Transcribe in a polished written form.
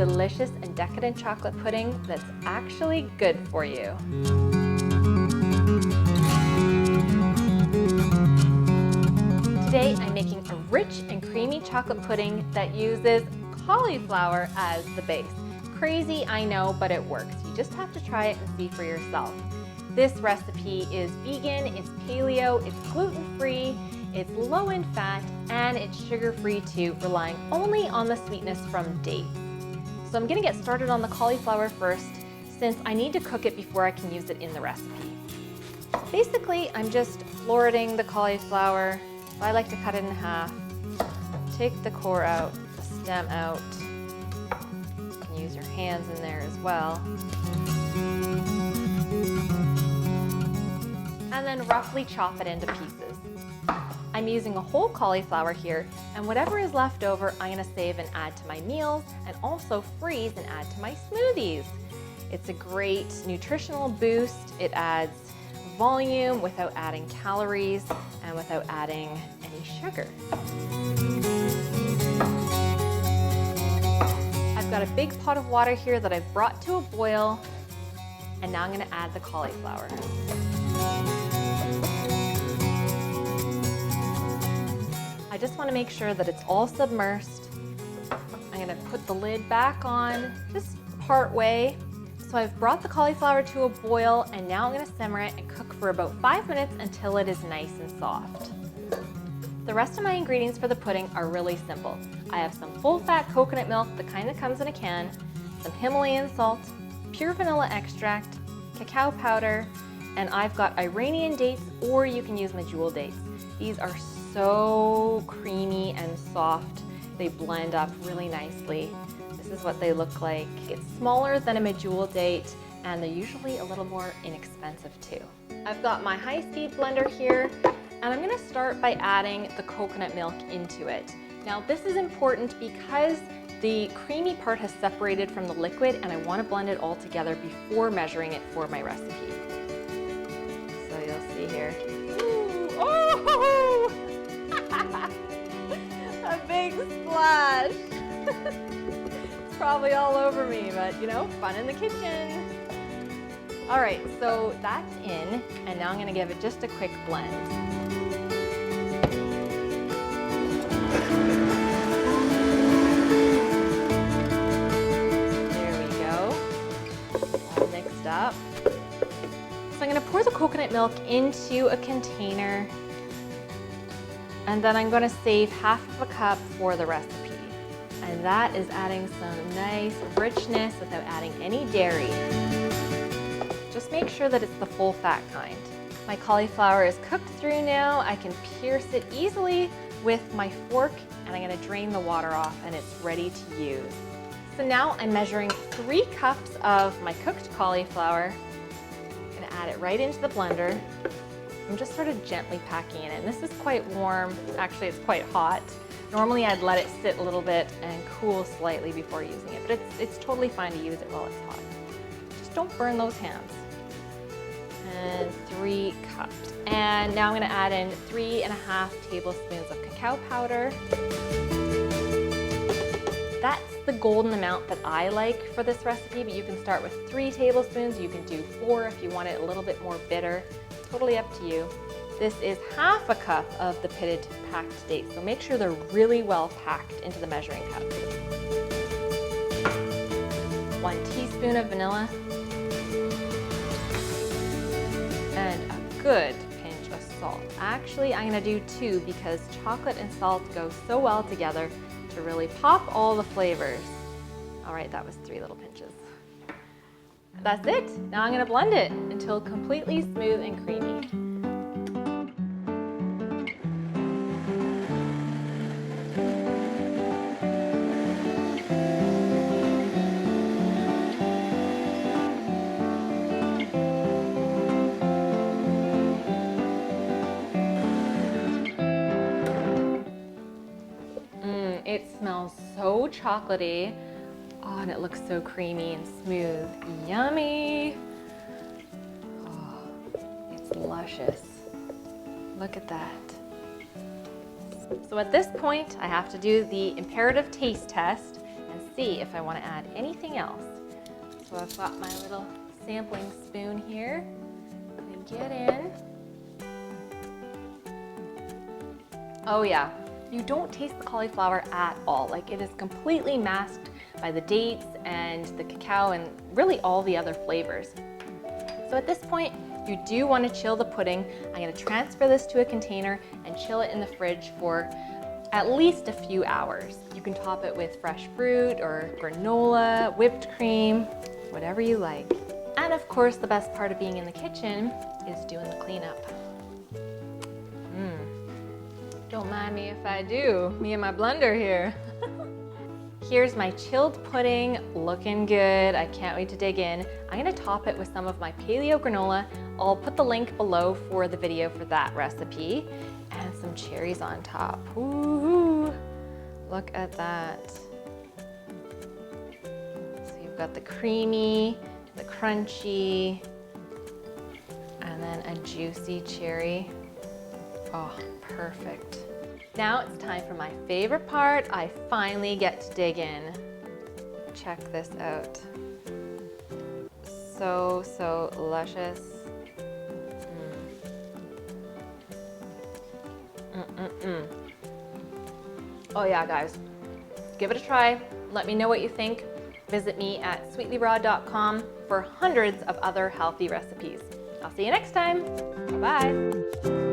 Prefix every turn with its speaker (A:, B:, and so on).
A: delicious and decadent chocolate pudding that's actually good for you. Today I'm making a rich and creamy chocolate pudding that uses cauliflower as the base. Crazy, I know, but it works. You just have to try it and see for yourself. This recipe is vegan, it's paleo, it's gluten-free, it's low in fat, and it's sugar-free too, relying only on the sweetness from dates. So I'm gonna get started on the cauliflower first, since I need to cook it before I can use it in the recipe. Basically, I'm just floriting the cauliflower. I like to cut it in half, take the core out, the stem out. You can use your hands in there as well. And then roughly chop it into pieces. I'm using a whole cauliflower here, and whatever is left over, I'm gonna save and add to my meals, and also freeze and add to my smoothies. It's a great nutritional boost. It adds volume without adding calories and without adding any sugar. I've got a big pot of water here that I've brought to a boil, and now I'm gonna add the cauliflower. I just want to make sure that it's all submersed. I'm going to put the lid back on just part way. So I've brought the cauliflower to a boil, and now I'm going to simmer it and cook for about 5 minutes until it is nice and soft. The rest of my ingredients for the pudding are really simple. I have some full-fat coconut milk, the kind that comes in a can, some Himalayan salt, pure vanilla extract, cacao powder, and I've got Iranian dates, or you can use medjool dates. These are so creamy and soft. They blend up really nicely. This is what they look like. It's smaller than a medjool date, and they're usually a little more inexpensive too. I've got my high-speed blender here, and I'm gonna start by adding the coconut milk into it. Now this is important because the creamy part has separated from the liquid, and I wanna blend it all together before measuring it for my recipe. So you'll see here. Ooh, oh! A big splash. It's probably all over me, but you know, fun in the kitchen. All right, so that's in, and now I'm gonna give it just a quick blend. There we go, all mixed up. So I'm gonna pour the coconut milk into a container, and then I'm going to save half of a cup for the recipe. And that is adding some nice richness without adding any dairy. Just make sure that it's the full fat kind. My cauliflower is cooked through now. I can pierce it easily with my fork, and I'm going to drain the water off, and it's ready to use. So now I'm measuring 3 cups of my cooked cauliflower. I'm going to add it right into the blender. I'm just sort of gently packing it in. This is quite warm. Actually, it's quite hot. Normally, I'd let it sit a little bit and cool slightly before using it, but it's totally fine to use it while it's hot. Just don't burn those hands. And 3 cups. And now I'm gonna add in 3.5 tablespoons of cacao powder. That's the golden amount that I like for this recipe, but you can start with 3 tablespoons. You can do 4 if you want it a little bit more bitter. Totally up to you. This is half a cup of the pitted packed dates, so make sure they're really well packed into the measuring cup. 1 teaspoon of vanilla, and a good pinch of salt. Actually, I'm gonna do 2 because chocolate and salt go so well together to really pop all the flavors. All right, that was 3 little pinches. That's it. Now I'm gonna blend it until completely smooth and creamy. It smells so chocolatey. Oh, and it looks so creamy and smooth. Yummy. Oh, it's luscious. Look at that. So at this point, I have to do the imperative taste test and see if I want to add anything else. So I've got my little sampling spoon here. And get in. Oh yeah, you don't taste the cauliflower at all. Like, it is completely masked by the dates and the cacao and really all the other flavors. So at this point, you do want to chill the pudding. I'm going to transfer this to a container and chill it in the fridge for at least a few hours. You can top it with fresh fruit or granola, whipped cream, whatever you like. And of course, the best part of being in the kitchen is doing the cleanup. Don't mind me if I do, me and my blender here. Here's my chilled pudding, looking good. I can't wait to dig in. I'm gonna top it with some of my paleo granola. I'll put the link below for the video for that recipe, and some cherries on top. Ooh, look at that. So you've got the creamy, the crunchy, and then a juicy cherry. Oh, perfect. Now it's time for my favorite part. I finally get to dig in. Check this out. So luscious. Oh yeah, guys, give it a try. Let me know what you think. Visit me at sweetlyraw.com for hundreds of other healthy recipes. I'll see you next time. Bye-bye.